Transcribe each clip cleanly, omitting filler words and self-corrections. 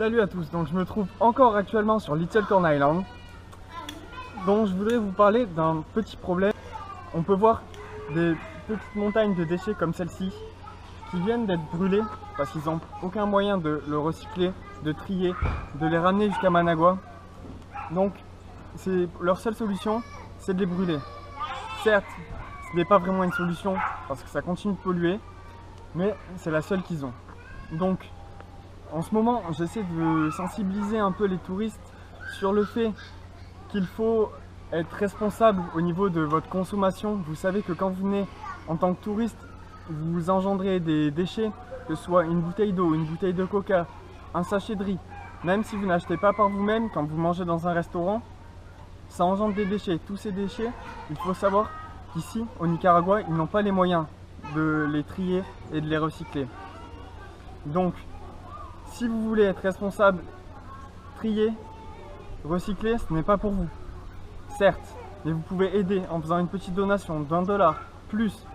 Salut à tous, donc je me trouve encore actuellement sur Little Corn Island. Donc je voudrais vous parler d'un petit problème. On peut voir des petites montagnes de déchets comme celle-ci qui viennent d'être brûlées parce qu'ils n'ont aucun moyen de le recycler, de trier, de les ramener jusqu'à Managua. Donc leur seule solution, c'est de les brûler. Certes, ce n'est pas vraiment une solution parce que ça continue de polluer, mais c'est la seule qu'ils ont. Donc en ce moment, j'essaie de sensibiliser un peu les touristes sur le fait qu'il faut être responsable au niveau de votre consommation. Vous savez que quand vous venez en tant que touriste, vous engendrez des déchets, que ce soit une bouteille d'eau, une bouteille de coca, un sachet de riz. Même si vous n'achetez pas par vous-même, quand vous mangez dans un restaurant, ça engendre des déchets. Tous ces déchets, il faut savoir qu'ici, au Nicaragua, ils n'ont pas les moyens de les trier et de les recycler. Donc, si vous voulez être responsable, trier, recycler, ce n'est pas pour vous. Certes, mais vous pouvez aider en faisant une petite donation d'$1, plus,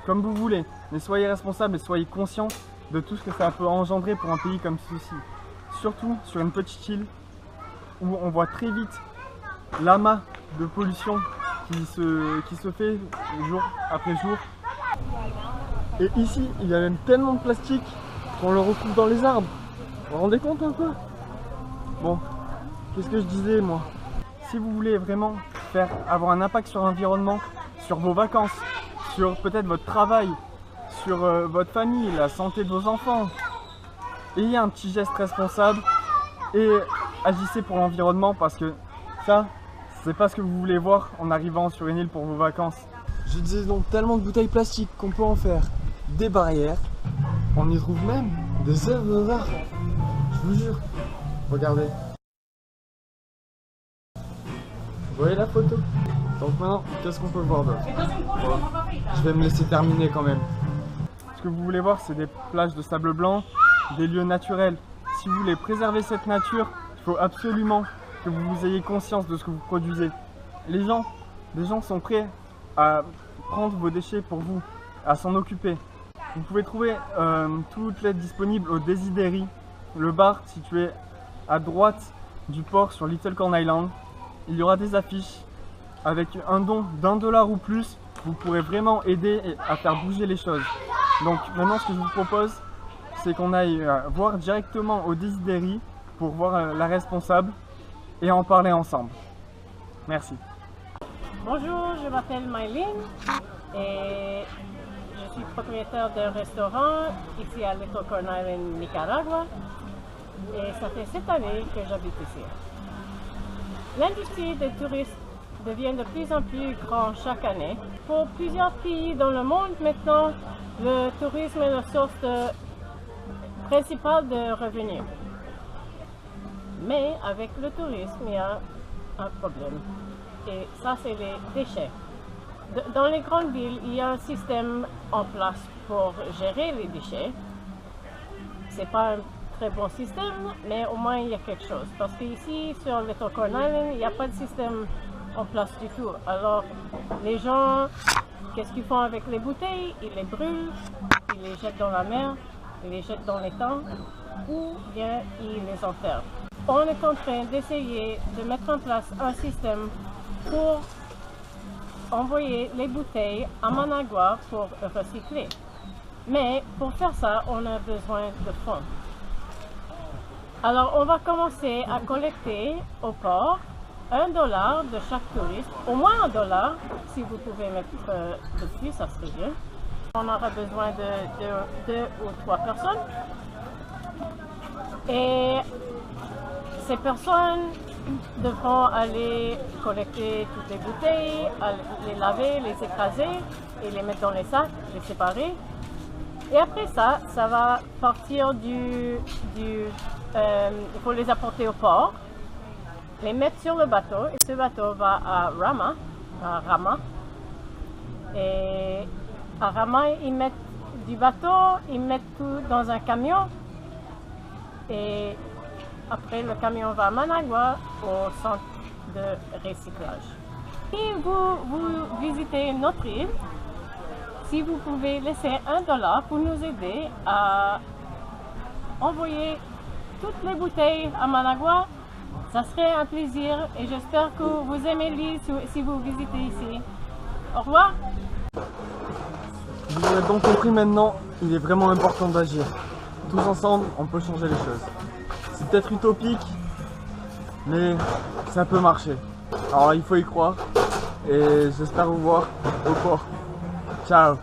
comme vous voulez. Mais soyez responsable et soyez conscient de tout ce que ça peut engendrer pour un pays comme ceci. Surtout sur une petite île où on voit très vite l'amas de pollution qui se fait jour après jour. Et ici, il y a même tellement de plastique qu'on le retrouve dans les arbres. Vous vous rendez compte un peu? Bon, qu'est-ce que je disais moi? Si vous voulez vraiment avoir un impact sur l'environnement, sur vos vacances, sur peut-être votre travail, sur votre famille, la santé de vos enfants, ayez un petit geste responsable et agissez pour l'environnement parce que ça, c'est pas ce que vous voulez voir en arrivant sur une île pour vos vacances. Je disais donc tellement de bouteilles plastiques qu'on peut en faire des barrières. On y trouve même des œuvres d'art. Je vous jure. Regardez. Vous voyez la photo? Donc maintenant, qu'est-ce qu'on peut voir d'autre? Bon, je vais me laisser terminer quand même. Ce que vous voulez voir, c'est des plages de sable blanc, des lieux naturels. Si vous voulez préserver cette nature, il faut absolument que vous ayez conscience de ce que vous produisez. Les gens sont prêts à prendre vos déchets pour vous, à s'en occuper. Vous pouvez trouver toute l'aide disponible au Desideri, le bar situé à droite du port sur Little Corn Island. Il y aura des affiches avec un don d'$1 ou plus. Vous pourrez vraiment aider à faire bouger les choses. Donc maintenant, ce que je vous propose, c'est qu'on aille voir directement au Desideri pour voir la responsable et en parler ensemble. Merci. Bonjour, je m'appelle Maylene et je suis propriétaire d'un restaurant ici à Little Corn Island, Nicaragua. Et ça fait 7 années que j'habite ici. L'industrie des touristes devient de plus en plus grande chaque année. Pour plusieurs pays dans le monde maintenant, le tourisme est la source principale de revenus. Mais avec le tourisme, il y a un problème. Et ça, c'est les déchets. Dans les grandes villes, il y a un système en place pour gérer les déchets. C'est pas un très bon système, mais au moins il y a quelque chose. Parce qu'ici, sur Little Corn Island, il n'y a pas de système en place du tout. Alors, les gens, qu'est-ce qu'ils font avec les bouteilles? Ils les brûlent, ils les jettent dans la mer, ils les jettent dans l'étang, ou bien ils les enterrent. On est en train d'essayer de mettre en place un système pour envoyer les bouteilles à Managua pour recycler. Mais pour faire ça, on a besoin de fonds. Alors on va commencer à collecter au port $1 de chaque touriste, au moins $1, si vous pouvez mettre de plus, ça serait bien. On aura besoin de 2 ou 3 personnes. Et ces personnes devront aller collecter toutes les bouteilles, les laver, les écraser et les mettre dans les sacs, les séparer. Et après ça, ça va partir il faut les apporter au port, les mettre sur le bateau. Et ce bateau va à Rama. Et à Rama, ils mettent du bateau, ils mettent tout dans un camion. Et après, le camion va à Managua, au centre de recyclage. Si vous visitez notre île, si vous pouvez laisser $1 pour nous aider à envoyer toutes les bouteilles à Managua. Ça serait un plaisir et j'espère que vous aimez l'île si vous visitez ici. Au revoir. Vous aurez donc compris maintenant, il est vraiment important d'agir. Tous ensemble, on peut changer les choses. C'est peut-être utopique, mais ça peut marcher. Alors il faut y croire et j'espère vous voir au port. Ciao.